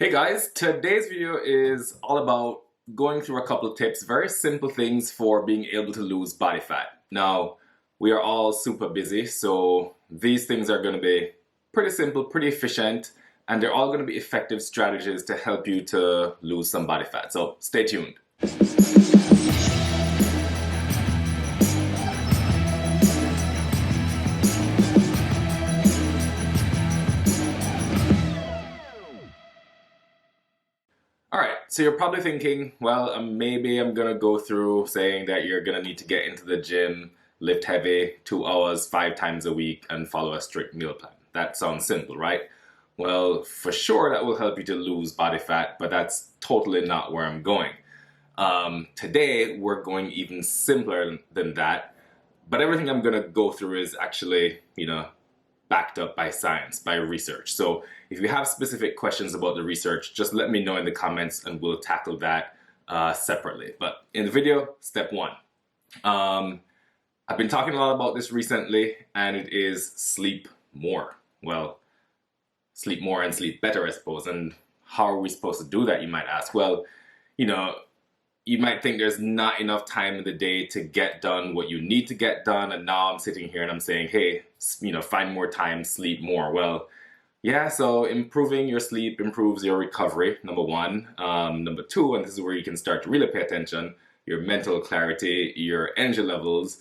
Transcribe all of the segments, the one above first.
Hey guys, today's video is all about going through a couple of tips, very simple things for being able to lose body fat. Now, we are all super busy, so these things are going to be pretty simple, pretty efficient, and they're all going to be effective strategies to help you to lose some body fat. So stay tuned. Alright, so you're probably thinking, well, maybe I'm gonna go through saying that you're gonna need to get into the gym, lift heavy, 2 hours, 5 times a week, and follow a strict meal plan. That sounds simple, right? Well, for sure that will help you to lose body fat, but that's totally not where I'm going. Today, we're going even simpler than that, but everything I'm gonna go through is actually, backed up by science, by research. So if you have specific questions about the research, just let me know in the comments and we'll tackle that separately. But in the video, step 1. I've been talking a lot about this recently, and it is sleep more. Well, sleep more and sleep better, I suppose. And how are we supposed to do that, you might ask? Well, you might think there's not enough time in the day to get done what you need to get done, and now I'm sitting here and I'm saying, hey, find more time, sleep more. Well, yeah, so improving your sleep improves your recovery, number 1. Number 2, and this is where you can start to really pay attention, your mental clarity, your energy levels,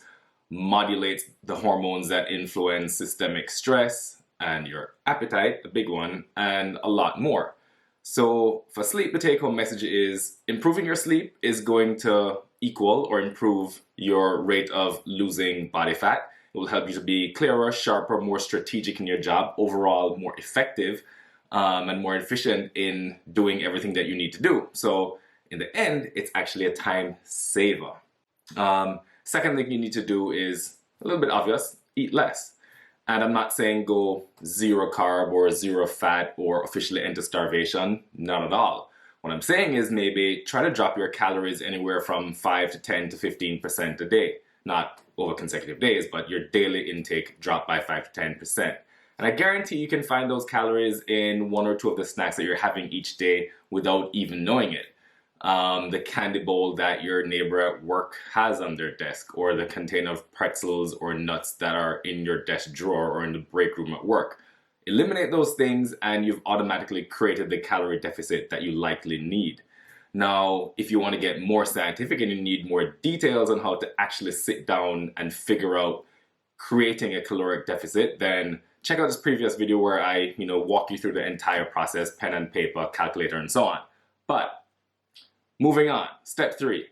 modulates the hormones that influence systemic stress, and your appetite, the big one, and a lot more. So for sleep, the take-home message is improving your sleep is going to equal or improve your rate of losing body fat. It will help you to be clearer, sharper, more strategic in your job, overall more effective and more efficient in doing everything that you need to do. So in the end, it's actually a time saver. Second thing you need to do is a little bit obvious, eat less. And I'm not saying go 0 carb or 0 fat or officially enter starvation, not at all. What I'm saying is maybe try to drop your calories anywhere from 5 to 10 to 15% a day. Not over consecutive days, but your daily intake drop by 5 to 10%. And I guarantee you can find those calories in 1 or 2 of the snacks that you're having each day without even knowing it. The candy bowl that your neighbor at work has on their desk, or the container of pretzels or nuts that are in your desk drawer or in the break room at work. Eliminate those things and you've automatically created the calorie deficit that you likely need. Now, if you want to get more scientific and you need more details on how to actually sit down and figure out creating a caloric deficit, then check out this previous video where I, walk you through the entire process, pen and paper, calculator, and so on. But moving on, step 3.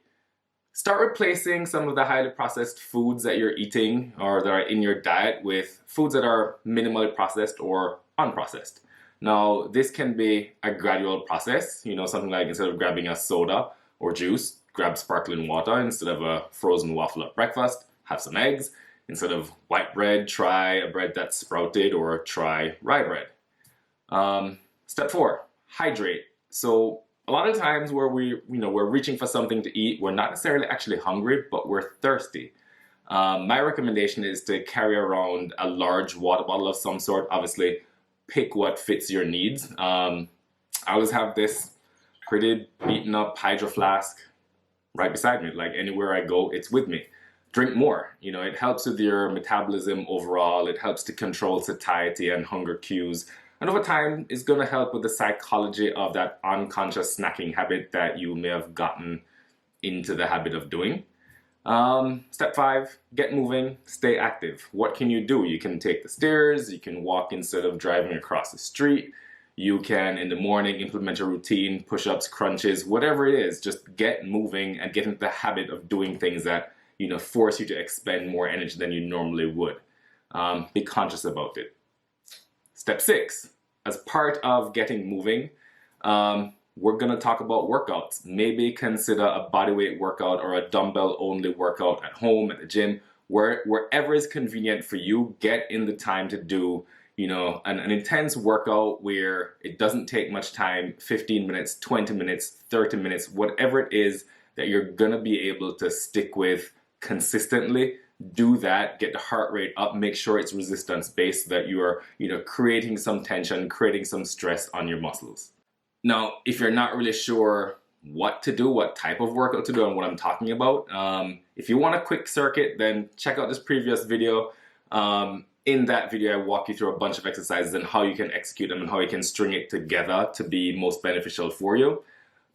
Start replacing some of the highly processed foods that you're eating or that are in your diet with foods that are minimally processed or unprocessed. Now, this can be a gradual process, something like instead of grabbing a soda or juice, grab sparkling water. Instead of a frozen waffle at breakfast, have some eggs. Instead of white bread, try a bread that's sprouted or try rye bread. Step 4, hydrate. So a lot of times where we're reaching for something to eat, we're not necessarily actually hungry, but we're thirsty. My recommendation is to carry around a large water bottle of some sort. Obviously, pick what fits your needs. I always have this pretty beaten up hydro flask right beside me. Like anywhere I go, it's with me. Drink more. It helps with your metabolism overall. It helps to control satiety and hunger cues. And over time, it's going to help with the psychology of that unconscious snacking habit that you may have gotten into the habit of doing. Step 5, get moving, stay active. What can you do? You can take the stairs, you can walk instead of driving across the street. You can, in the morning, implement a routine, push-ups, crunches, whatever it is. Just get moving and get into the habit of doing things that, force you to expend more energy than you normally would. Be conscious about it. Step 6, as part of getting moving, we're going to talk about workouts. Maybe consider a bodyweight workout or a dumbbell-only workout at home, at the gym, wherever is convenient for you. Get in the time to do, an intense workout where it doesn't take much time, 15 minutes, 20 minutes, 30 minutes, whatever it is that you're going to be able to stick with consistently. Do that, get the heart rate up, make sure it's resistance based so that you are, creating some tension, creating some stress on your muscles. Now, if you're not really sure what to do, what type of workout to do, and what I'm talking about, if you want a quick circuit, then check out this previous video. In that video, I walk you through a bunch of exercises and how you can execute them and how you can string it together to be most beneficial for you.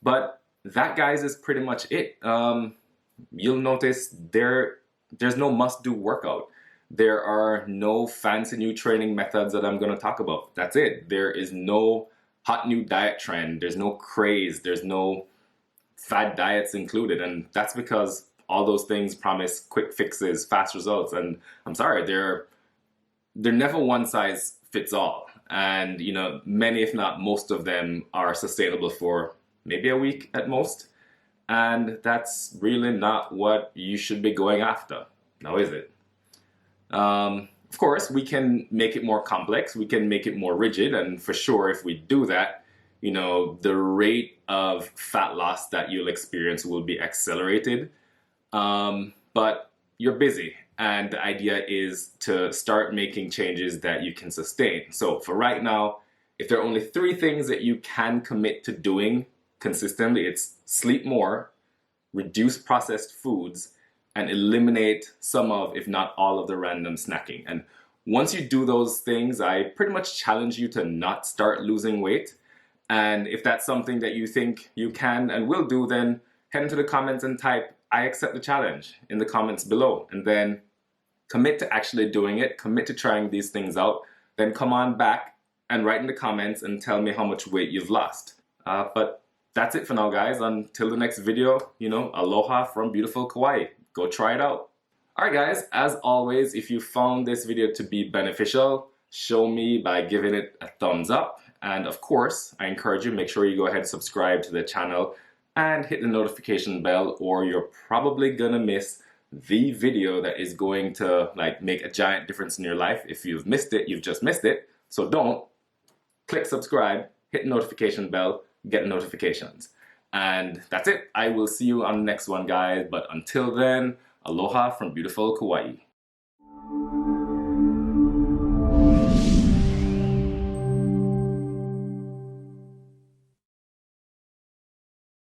But that, guys, is pretty much it. You'll notice there's no must-do workout. There are no fancy new training methods that I'm going to talk about. That's it. There is no hot new diet trend. There's no craze. There's no fad diets included. And that's because all those things promise quick fixes, fast results. And I'm sorry, they're never one size fits all. And, you know, many, if not most of them, are sustainable for maybe a week at most. And that's really not what you should be going after. Now, is it? Of course, we can make it more complex. We can make it more rigid. And for sure, if we do that, you know, the rate of fat loss that you'll experience will be accelerated. But you're busy. And the idea is to start making changes that you can sustain. So for right now, if there are only 3 things that you can commit to doing consistently, it's sleep more, reduce processed foods, and eliminate some of, if not all of, the random snacking. And once you do those things, I pretty much challenge you to not start losing weight. And if that's something that you think you can and will do, then head into the comments and type, "I accept the challenge," in the comments below. And then commit to actually doing it, commit to trying these things out. Then come on back and write in the comments and tell me how much weight you've lost. But that's it for now, guys. Until the next video, you know, aloha from beautiful Kauai. Go try it out. Alright, guys, as always, if you found this video to be beneficial, show me by giving it a thumbs up. And of course, I encourage you, make sure you go ahead and subscribe to the channel and hit the notification bell, or you're probably gonna miss the video that is going to make a giant difference in your life. If you've missed it, you've just missed it. So don't. Click subscribe, hit the notification bell, get notifications. And that's it. I will see you on the next one, guys. But until then, aloha from beautiful Kauai.